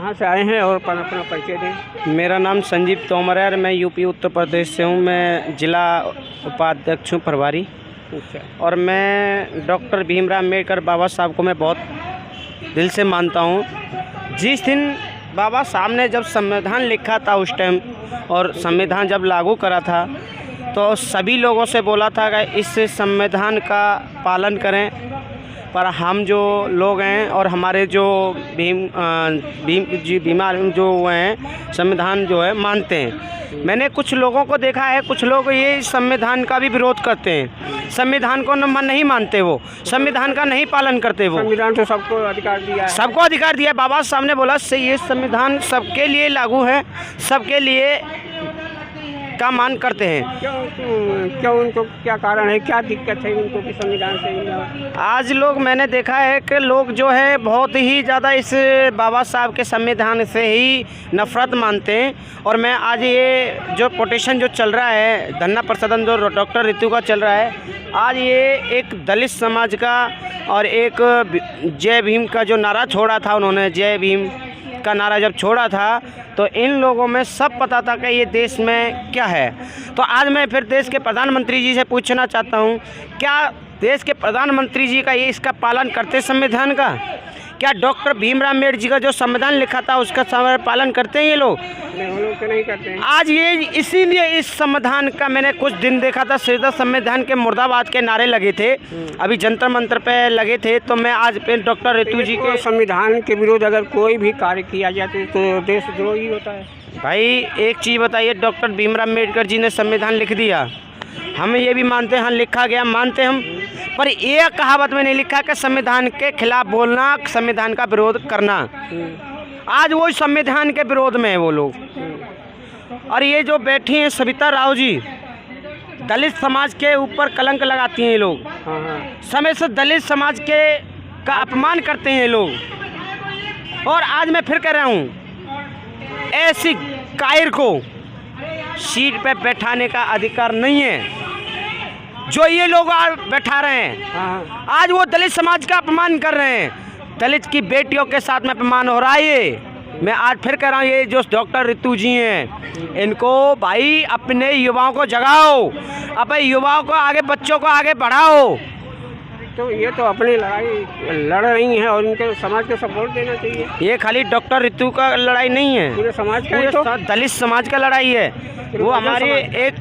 कहाँ से आए हैं और अपना परिचय दें। मेरा नाम संजीव तोमर है और मैं यूपी उत्तर प्रदेश से हूँ। मैं जिला उपाध्यक्ष हूँ प्रभारी। अच्छा। और मैं डॉक्टर भीमराव अम्बेडकर बाबा साहब को मैं बहुत दिल से मानता हूँ। जिस दिन बाबा साहब ने जब संविधान लिखा था उस टाइम और संविधान जब लागू करा था तो सभी लोगों से बोला था कि इस संविधान का पालन करें, पर हम जो लोग हैं और हमारे जो भीमा जो हैं संविधान जो है मानते हैं। मैंने कुछ लोगों को देखा है, कुछ लोग ये संविधान का भी विरोध करते हैं, संविधान को नहीं मानते, वो संविधान का नहीं पालन करते। वो संविधान तो सबको अधिकार दिया है। सबको अधिकार दिया है। बाबा साहब ने बोला से ये संविधान सबके लिए लागू है, सबके लिए का मान करते हैं। क्यों उनको क्या कारण है, क्या दिक्कत है उनको कि संविधान से? आज लोग मैंने देखा है कि लोग जो है बहुत ही ज़्यादा इस बाबा साहब के संविधान से ही नफरत मानते हैं। और मैं आज ये जो पोटीशन जो चल रहा है, धरना प्रदर्शन जो डॉक्टर ऋतु का चल रहा है, आज ये एक दलित समाज का और एक जय भीम का जो नारा छोड़ा था, उन्होंने जय भीम का नारा जब छोड़ा था तो इन लोगों में सब पता था कि ये देश में क्या है। तो आज मैं फिर देश के प्रधानमंत्री जी से पूछना चाहता हूँ, क्या देश के प्रधानमंत्री जी का ये इसका पालन करते संविधान का? क्या डॉक्टर भीमराव अम्बेडकर जी का जो संविधान लिखा था उसका पालन करते हैं ये लोग? नहीं करते हैं। आज ये इसीलिए इस संविधान का मैंने कुछ दिन देखा था, सीधा संविधान के मुर्दाबाद के नारे लगे थे, अभी जंतर मंतर पे लगे थे। तो मैं आज पे डॉक्टर ऋतु जी के संविधान के विरोध अगर कोई भी कार्य किया जाए तो देशद्रोही होता है। भाई एक चीज़ बताइए, डॉक्टर भीमराव अम्बेडकर जी ने संविधान लिख दिया, हम ये भी मानते हैं, हाँ लिखा गया मानते हम, पर ये कहावत में नहीं लिखा कि संविधान के खिलाफ बोलना, संविधान का विरोध करना। आज वो संविधान के विरोध में है वो लोग। और ये जो बैठी हैं सविता राव जी, दलित समाज के ऊपर कलंक लगाती हैं ये लोग, समय से दलित समाज के का अपमान करते हैं ये लोग। और आज मैं फिर कह रहा हूँ, ऐसी कायर को सीट पे बैठाने का अधिकार नहीं है जो ये लोग आज बैठा रहे हैं। आज वो दलित समाज का अपमान कर रहे हैं, दलित की बेटियों के साथ में अपमान हो रहा है। ये मैं आज फिर कह रहा हूँ, ये जो डॉक्टर ऋतु जी हैं, इनको भाई अपने युवाओं को जगाओ, अपने युवाओं को आगे, बच्चों को आगे बढ़ाओ। तो ये तो अपनी लड़ाई लड़ रही हैं और इनके समाज को सपोर्ट देना चाहिए। ये खाली डॉक्टर ऋतु का लड़ाई नहीं है, पूरे समाज का, तो दलित समाज का लड़ाई है। वो हमारी एक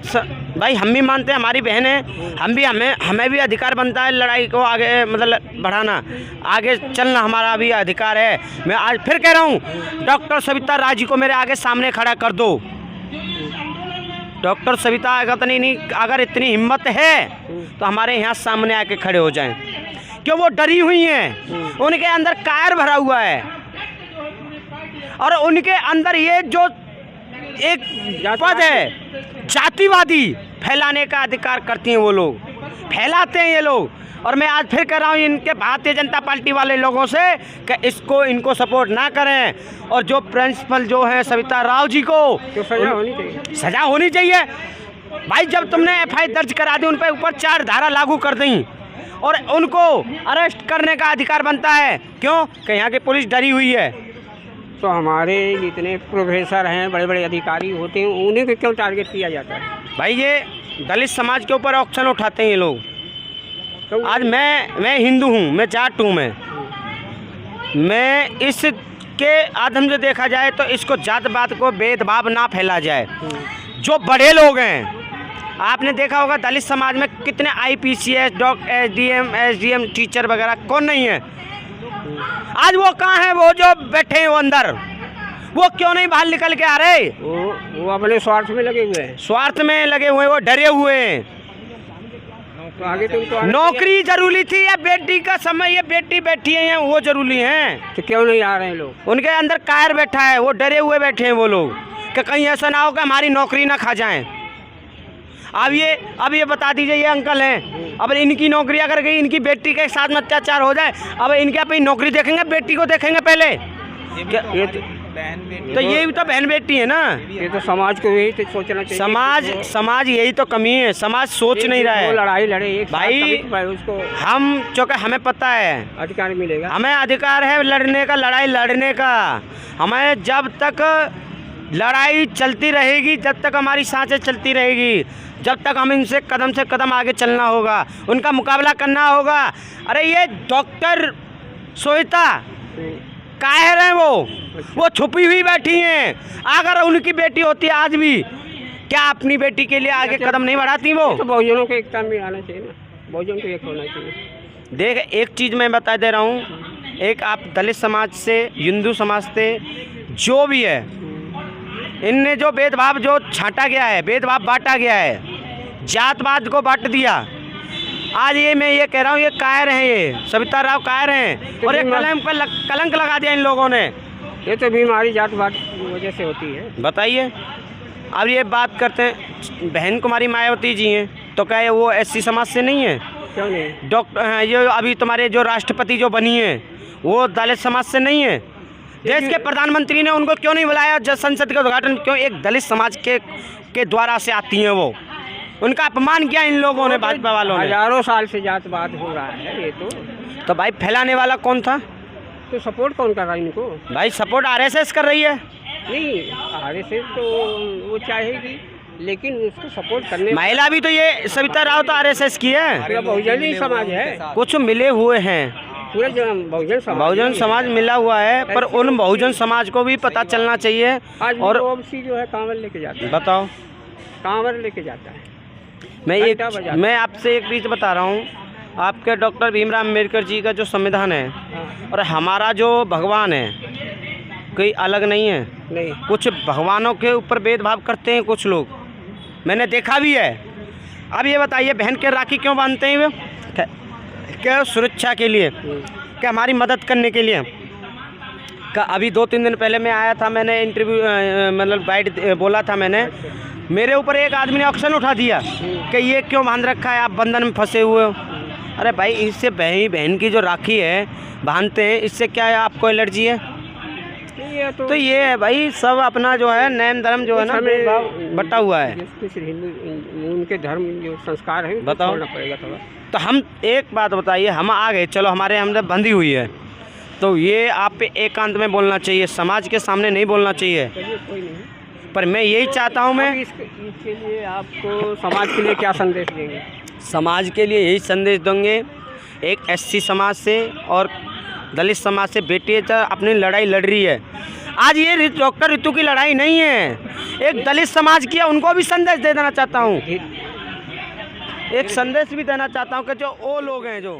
भाई हम भी मानते हैं, हमारी बहन है, हमें भी अधिकार बनता है लड़ाई को आगे मतलब बढ़ाना, आगे चलना हमारा भी अधिकार है। मैं आज फिर कह रहा हूँ, डॉक्टर सविता राव जी को मेरे आगे सामने खड़ा कर दो। डॉक्टर सविता अगर इतनी हिम्मत है तो हमारे यहाँ सामने आके खड़े हो जाएं, क्यों वो डरी हुई हैं, उनके अंदर कायर भरा हुआ है और उनके अंदर ये जो एक पद है जातिवादी फैलाने का अधिकार करती हैं, वो लोग फैलाते हैं ये लोग। और मैं आज फिर कह रहा हूँ इनके भारतीय जनता पार्टी वाले लोगों से कि इनको सपोर्ट ना करें। और जो प्रिंसिपल जो है सविता राव जी को तो सजा होनी चाहिए। भाई जब तुमने FIR दर्ज करा दी, उन पर ऊपर 4 धारा लागू कर दी और उनको अरेस्ट करने का अधिकार बनता है, क्यों कि यहाँ की पुलिस डरी हुई है। तो हमारे जितने प्रोफेसर हैं, बड़े बड़े अधिकारी होते हैं, उन्हें को क्यों टारगेट किया जाता है? भाई ये दलित समाज के ऊपर ऑक्शन उठाते हैं ये लोग। तो आज मैं हिंदू हूँ, मैं जाट हूँ, मैं इसके आदम से देखा जाए तो इसको जात पात को भेदभाव ना फैला जाए। जो बड़े लोग हैं, आपने देखा होगा दलित समाज में कितने IPCS, SDM टीचर वगैरह कौन नहीं है? आज वो कहाँ हैं? वो जो बैठे हैं वो अंदर, वो क्यों नहीं बाहर निकल के आ रहे? वो अपने स्वार्थ में लगे हुए हैं, स्वार्थ में लगे हुए, वो डरे हुए हैं। तो आगे तो उनको नौकरी जरूरी थी या बेटी का समय, ये बेटी बैठी है वो जरूरी है, तो क्यों नहीं आ रहे हैं लोग? उनके अंदर कायर बैठा है, वो डरे हुए बैठे हैं वो लोग कि कहीं ऐसा ना हो कि हमारी नौकरी ना खा जाएं। अब ये बता दीजिए, ये अंकल हैं, अब इनकी नौकरी अगर गई, इनकी बेटी के साथ में अत्याचार हो जाए, अब इनके अपनी नौकरी देखेंगे, बेटी को देखेंगे पहले? तो ये भी तो बहन बेटी है ना। ये तो समाज को यही तो सोचना चाहिए। समाज यही तो कमी है, समाज सोच नहीं रहा है। लड़ाई लड़े एक भाई उसको हम चूँकि हमें पता है अधिकार मिलेगा, हमें अधिकार है लड़ने का, लड़ाई लड़ने का। हमें जब तक लड़ाई चलती रहेगी, जब तक हमारी सांसें चलती रहेगी, जब तक हम इनसे कदम से कदम आगे चलना होगा, उनका मुकाबला करना होगा। अरे ये डॉक्टर श्वेता कायर हैं, वो छुपी हुई बैठी हैं। अगर उनकी बेटी होती आज भी, क्या अपनी बेटी के लिए आगे कदम नहीं बढ़ाती वो? तो बहुजनों को एकता में आना चाहिए ना, बहुजन को एक होना चाहिए। देख एक चीज़ मैं बता दे रहा हूँ, एक आप दलित समाज से, हिंदू समाज से, जो भी है, इनने जो भेदभाव जो छांटा गया है, भेदभाव बांटा गया है, जातवाद को बांट दिया। आज ये मैं ये कह रहा हूँ, ये कायर हैं, ये सविता राव कायर हैं, और ये कलंक लगा दिया इन लोगों ने। ये तो बीमारी जातवाद की वजह से होती है। बताइए, अब ये बात करते हैं, बहन कुमारी मायावती जी हैं, तो क्या वो एससी समाज से नहीं है? क्यों नहीं? डॉक्टर ये अभी तुम्हारे जो राष्ट्रपति जो बनी है, वो दलित समाज से नहीं है? देश के प्रधानमंत्री ने उनको क्यों नहीं बुलाया? जब संसद का उद्घाटन क्यों एक दलित समाज के द्वारा से आती हैं वो? उनका अपमान किया इन लोगों ने, भाजपा वालों ने। हजारों साल से जातवाद हो रहा है ये तो भाई फैलाने वाला कौन था? तो सपोर्ट कौन कर रहा है इनको? भाई सपोर्ट आरएसएस कर रही है। नहीं, आरएसएस तो वो चाहेगी, लेकिन उसको सपोर्ट करने महिला भी तो, ये सविता राव तो आरएसएस की है। पूरा बहुजन समाज है, कुछ मिले हुए हैं, पूरा बहुजन समाज मिला हुआ है, पर उन बहुजन समाज को भी पता चलना चाहिए। और ओबीसी जो है कांवर लेके जाता है। बताओ, कांवर लेके जाता है। मैं आपसे एक चीज़ बता रहा हूँ, आपके डॉक्टर भीमराव अम्बेडकर जी का जो संविधान है और हमारा जो भगवान है, कोई अलग नहीं है। नहीं, कुछ भगवानों के ऊपर भेदभाव करते हैं कुछ लोग, मैंने देखा भी है। अब ये बताइए, बहन के राखी क्यों बांधते हैं वे? क्या सुरक्षा के लिए, क्या हमारी मदद करने के लिए? का अभी 2-3 दिन पहले मैं आया था, मैंने इंटरव्यू मतलब बाइट बोला था मैंने, मेरे ऊपर एक आदमी ने ऑक्शन उठा दिया कि ये क्यों बांध रखा है, आप बंधन में फंसे हुए हो। अरे भाई, इससे बहन की जो राखी है बांधते हैं, इससे क्या है, आपको एलर्जी है? तो ये है भाई, सब अपना जो है नेम धर्म जो है ना बटा हुआ है। हिंदू उनके धर्म जो संस्कार है, बताओ पड़ेगा थोड़ा। तो हम एक बात बताइए, हम आ गए, चलो हमारे हमने बंधी हुई है, तो ये आप पे एकांत में बोलना चाहिए, समाज के सामने नहीं बोलना चाहिए। कोई नहीं, पर मैं यही चाहता हूँ, मैं इसके लिए आपको समाज के लिए क्या संदेश देंगे? समाज के लिए यही संदेश देंगे, एक एससी समाज से और दलित समाज से बेटी अपनी लड़ाई लड़ रही है। आज ये डॉक्टर ऋतु की लड़ाई नहीं है, एक दलित समाज की है, उनको भी संदेश दे देना चाहता हूँ, एक संदेश भी देना चाहता हूँ कि जो वो लोग हैं जो